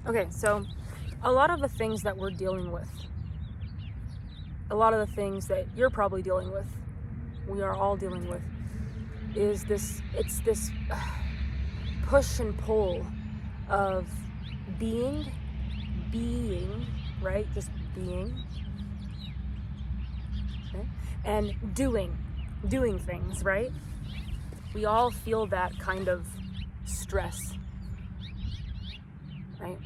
Okay, so a lot of the things that we're dealing with, a lot of the things that you're probably dealing with, we are all dealing with, is this push and pull of being, right? Just being, okay? And doing things, right? We all feel that kind of stress, right?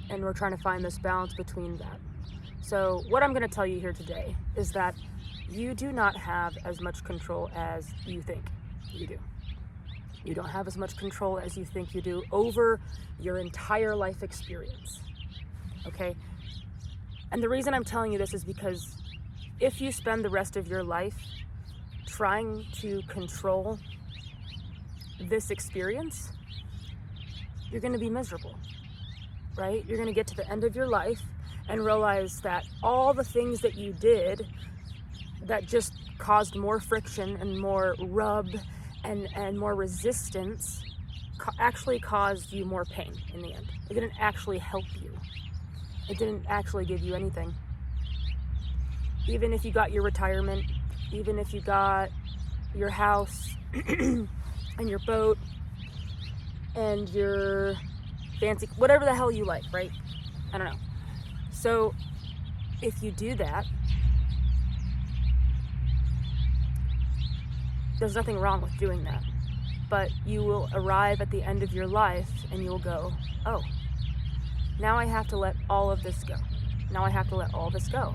And we're trying to find this balance between that. So what I'm going to tell you here today is that you do not have as much control as you think you do. You don't have as much control as you think you do over your entire life experience, okay? And the reason I'm telling you this is because if you spend the rest of your life trying to control this experience, you're going to be miserable, right? You're going to get to the end of your life and realize that all the things that you did that just caused more friction and more rub and more resistance actually caused you more pain in the end. It didn't actually help you. It didn't actually give you anything. Even if you got your retirement, even if you got your house and your boat and your fancy, whatever the hell you like, right? I don't know. So if you do that, there's nothing wrong with doing that, but you will arrive at the end of your life and you'll go, oh, now I have to let all of this go. Now I have to let all this go.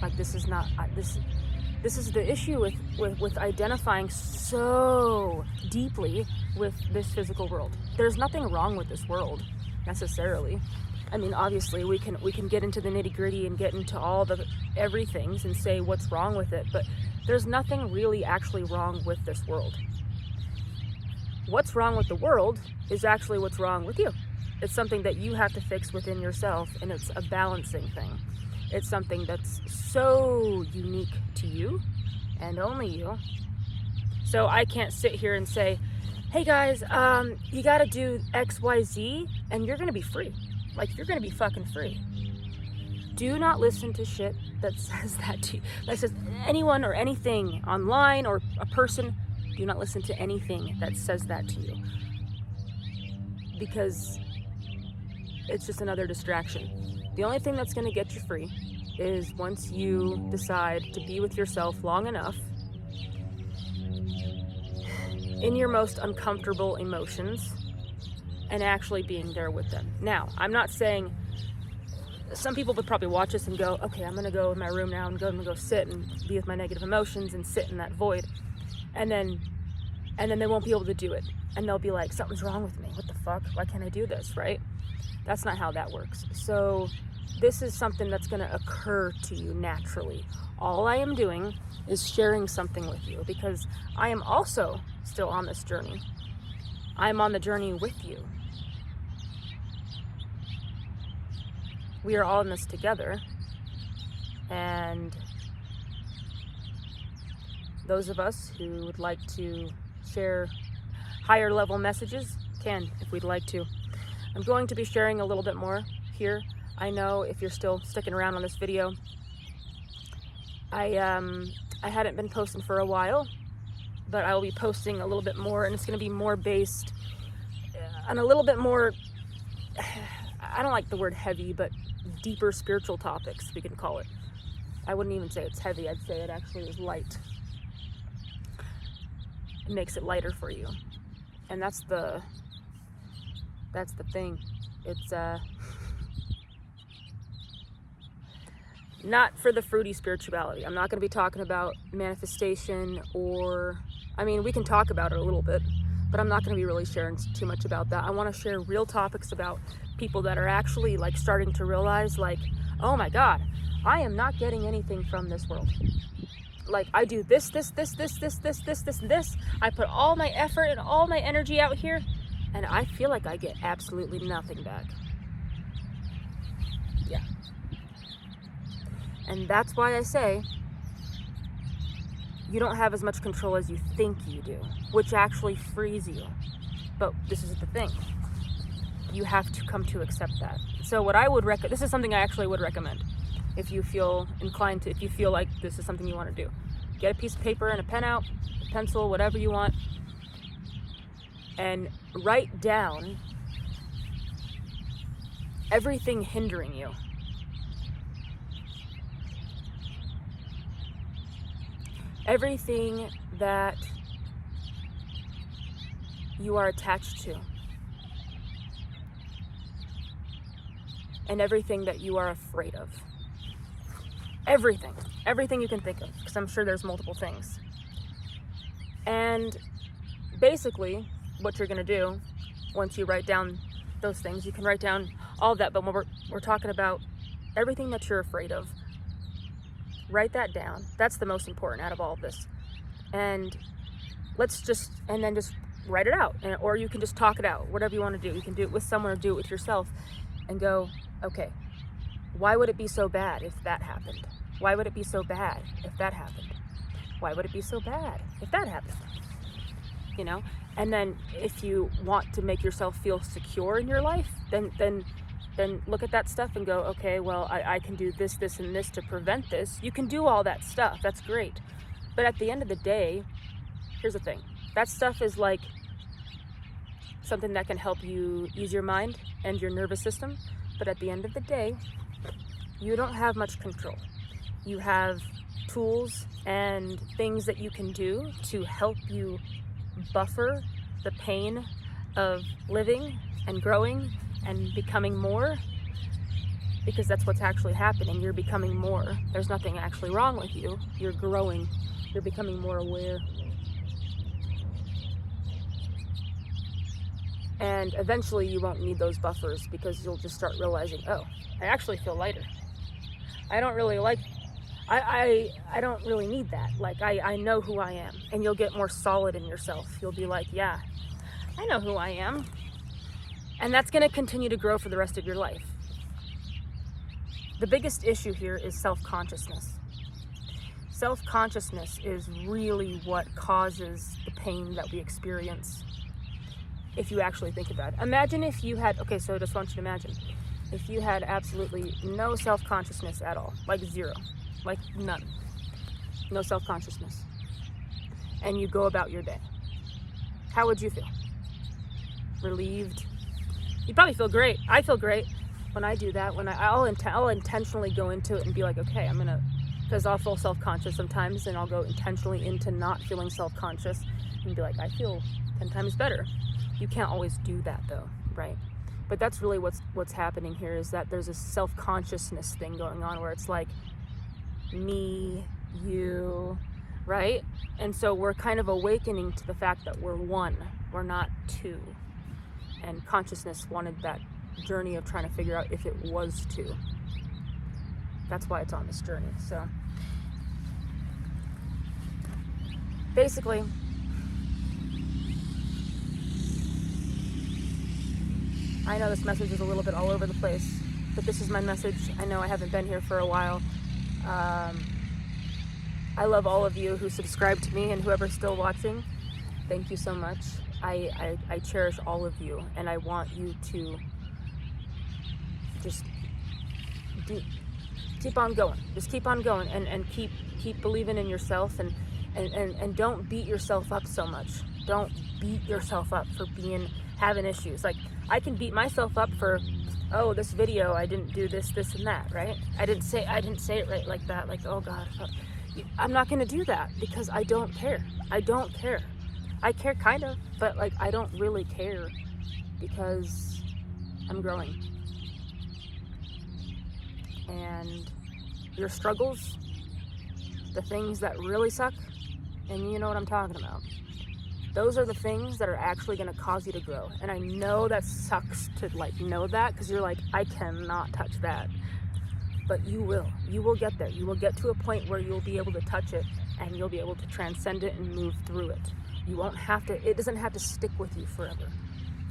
Like, this is not, this is the issue with identifying so deeply with this physical world. There's nothing wrong with this world necessarily. I mean, obviously we can get into the nitty-gritty and get into all the everythings and say what's wrong with it, but there's nothing really actually wrong with this world. What's wrong with the world is actually what's wrong with you. It's something that you have to fix within yourself, and it's a balancing thing. It's something that's so unique to you and only you. So I can't sit here and say, hey guys, you gotta do XYZ and you're gonna be free. Like, you're gonna be fucking free. Do not listen to shit that says that to you. That says anyone or anything online or a person. Do not listen to anything that says that to you, because it's just another distraction. The only thing that's going to get you free is once you decide to be with yourself long enough in your most uncomfortable emotions and actually being there with them. Now, I'm not saying, some people would probably watch this and go, okay, I'm going to go in my room now and go sit and be with my negative emotions and sit in that void. And then they won't be able to do it. And they'll be like, something's wrong with me. What the fuck? Why can't I do this, right? That's not how that works. So this is something that's going to occur to you naturally. All I am doing is sharing something with you because I am also still on this journey. I'm on the journey with you. We are all in this together. And those of us who would like to share higher level messages can, if we'd like to. I'm going to be sharing a little bit more here. I know if you're still sticking around on this video, I hadn't been posting for a while, but I will be posting a little bit more, and it's going to be more based on a little bit more, I don't like the word heavy, but deeper spiritual topics, we can call it. I wouldn't even say it's heavy, I'd say it actually is light. It makes it lighter for you. And that's the thing. It's not for the fruity spirituality. I'm not going to be talking about manifestation, or, I mean, we can talk about it a little bit, but I'm not going to be really sharing too much about that. I want to share real topics about people that are actually like starting to realize, like, oh my God, I am not getting anything from this world. Like, I do this. I put all my effort and all my energy out here, and I feel like I get absolutely nothing back. Yeah. And that's why I say you don't have as much control as you think you do, which actually frees you. But this is the thing. you have to come to accept that. So what I would recommend, this is something I actually would recommend, if you feel inclined to, if you feel like this is something you want to do. Get a piece of paper and a pen out, a pencil, whatever you want, and write down everything hindering you. Everything that you are attached to. And everything that you are afraid of. Everything you can think of, because I'm sure there's multiple things. And basically, what you're gonna do, once you write down those things, you can write down all of that, but when we're talking about everything that you're afraid of, write that down. That's the most important out of all of this. And then just write it out, or you can just talk it out, whatever you want to do. You can do it with someone or do it with yourself, and go, okay, why would it be so bad if that happened? Why would it be so bad if that happened? Why would it be so bad if that happened? You know? And then if you want to make yourself feel secure in your life, then look at that stuff and go, okay, well, I can do this, this, and this to prevent this. You can do all that stuff. That's great. But at the end of the day, here's the thing. That stuff is like something that can help you ease your mind and your nervous system. But at the end of the day, you don't have much control. You have tools and things that you can do to help you buffer the pain of living and growing and becoming more, because that's what's actually happening. You're becoming more. There's nothing actually wrong with you. You're growing. You're becoming more aware. And eventually you won't need those buffers, because you'll just start realizing, oh, I actually feel lighter. I don't really need that. Like, I know who I am. And you'll get more solid in yourself. You'll be like, yeah, I know who I am. And that's going to continue to grow for the rest of your life. The biggest issue here is self-consciousness. Self-consciousness is really what causes the pain that we experience, if you actually think about it. Imagine if you had, okay, so I just want you to imagine, if you had absolutely no self-consciousness at all, like zero, like none, no self-consciousness, and you go about your day, how would you feel? Relieved? You'd probably feel great. I feel great when I do that. When I'll intentionally go into it and be like, okay, I'm gonna, because I'll feel self-conscious sometimes, and I'll go intentionally into not feeling self-conscious and be like, I feel 10 times better. You can't always do that though, right? But that's really what's happening here, is that there's a self-consciousness thing going on where it's like me, you, right? And so we're kind of awakening to the fact that we're one, we're not two. And consciousness wanted that journey of trying to figure out if it was two. That's why it's on this journey. So basically, I know this message is a little bit all over the place, but this is my message. I know I haven't been here for a while. I love all of you who subscribe to me, and whoever's still watching, thank you so much. I cherish all of you, and I want you to just keep on going. Just keep on going, and keep believing in yourself, and don't beat yourself up so much. Don't beat yourself up for having issues. Like, I can beat myself up for, oh, this video, I didn't do this, and that, right? I didn't say it right like that. Like, oh God, I'm not gonna do that, because I don't care. I don't care. I care kind of, but like, I don't really care, because I'm growing. And your struggles, the things that really suck, and you know what I'm talking about, those are the things that are actually going to cause you to grow. And I know that sucks to like know that, because you're like, I cannot touch that. But you will get there. You will get to a point where you'll be able to touch it, and you'll be able to transcend it and move through it. You won't have to, it doesn't have to stick with you forever,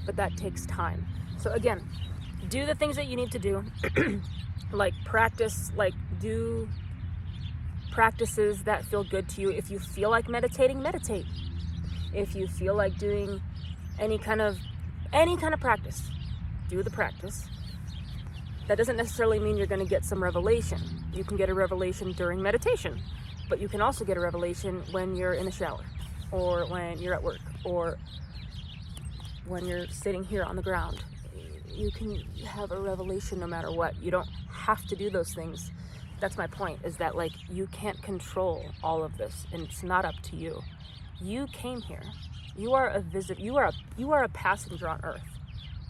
but that takes time. So again, do the things that you need to do, like practice, like do practices that feel good to you. If you feel like meditating, meditate. If you feel like doing any kind of practice, do the practice. That doesn't necessarily mean you're going to get some revelation. You can get a revelation during meditation, but you can also get a revelation when you're in the shower, or when you're at work, or when you're sitting here on the ground. You can have a revelation no matter what. You don't have to do those things. That's my point, is that like you can't control all of this, and it's not up to you. You came here. You are a visitor. You are a passenger on Earth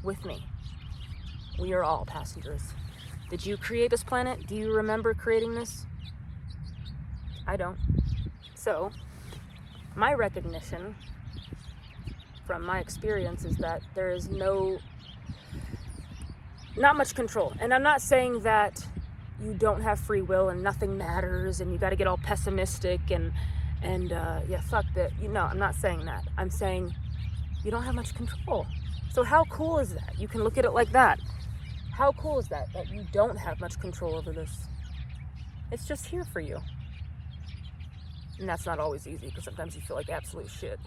with me. We are all passengers. Did you create this planet? Do you remember creating this? I don't. So, my recognition from my experience is that there is not much control. And I'm not saying that you don't have free will and nothing matters and you got to get all pessimistic and yeah, fuck that. No, I'm not saying that. I'm saying you don't have much control. So how cool is that? You can look at it like that. How cool is that you don't have much control over this? It's just here for you. And that's not always easy, because sometimes you feel like absolute shit.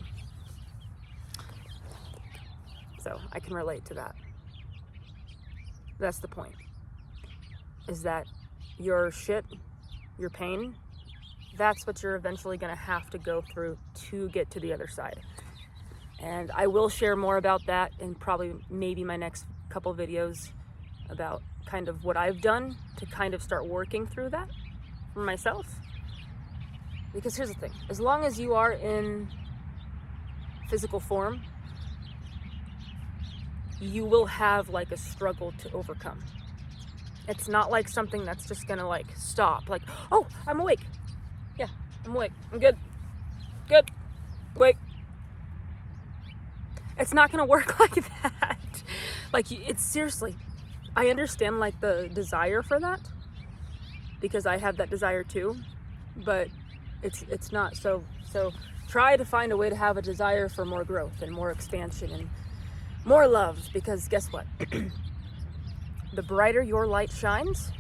So I can relate to that. That's the point. Is that your shit, your pain, that's what you're eventually going to have to go through to get to the other side. And I will share more about that in probably maybe my next couple videos, about kind of what I've done to kind of start working through that for myself. Because here's the thing, as long as you are in physical form, you will have like a struggle to overcome. It's not like something that's just gonna like stop, like, oh, I'm awake. Yeah, I'm awake. I'm good. Good. Awake. It's not gonna work like that. Like, it's seriously, I understand like the desire for that, because I have that desire too, but it's not. So try to find a way to have a desire for more growth and more expansion and more love, because guess what? The brighter your light shines,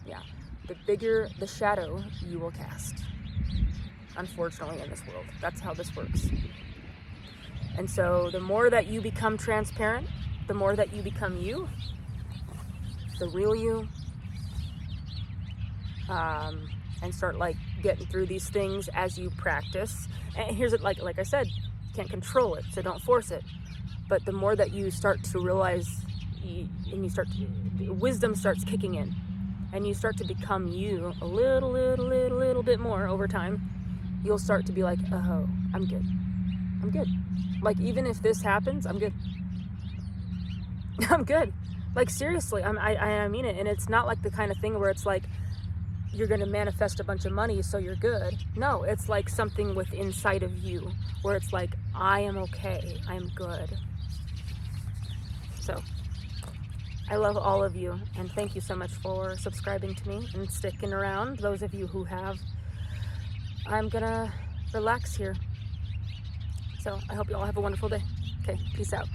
yeah, the bigger the shadow you will cast. Unfortunately, in this world, that's how this works. And so the more that you become transparent, the more that you become you, the real you, and start like getting through these things as you practice. And here's it, like I said, you can't control it, so don't force it. But the more that you start to realize, wisdom starts kicking in, and you start to become you a little bit more over time, you'll start to be like, oh, I'm good. Like, even if this happens, I'm good. I'm good. Like, seriously, I mean it. And it's not like the kind of thing where it's like you're going to manifest a bunch of money so you're good. No, it's like something with inside of you where it's like, I am okay. I'm good. So I love all of you, and thank you so much for subscribing to me and sticking around. Those of you who have, I'm gonna relax here. So I hope you all have a wonderful day. Okay, peace out.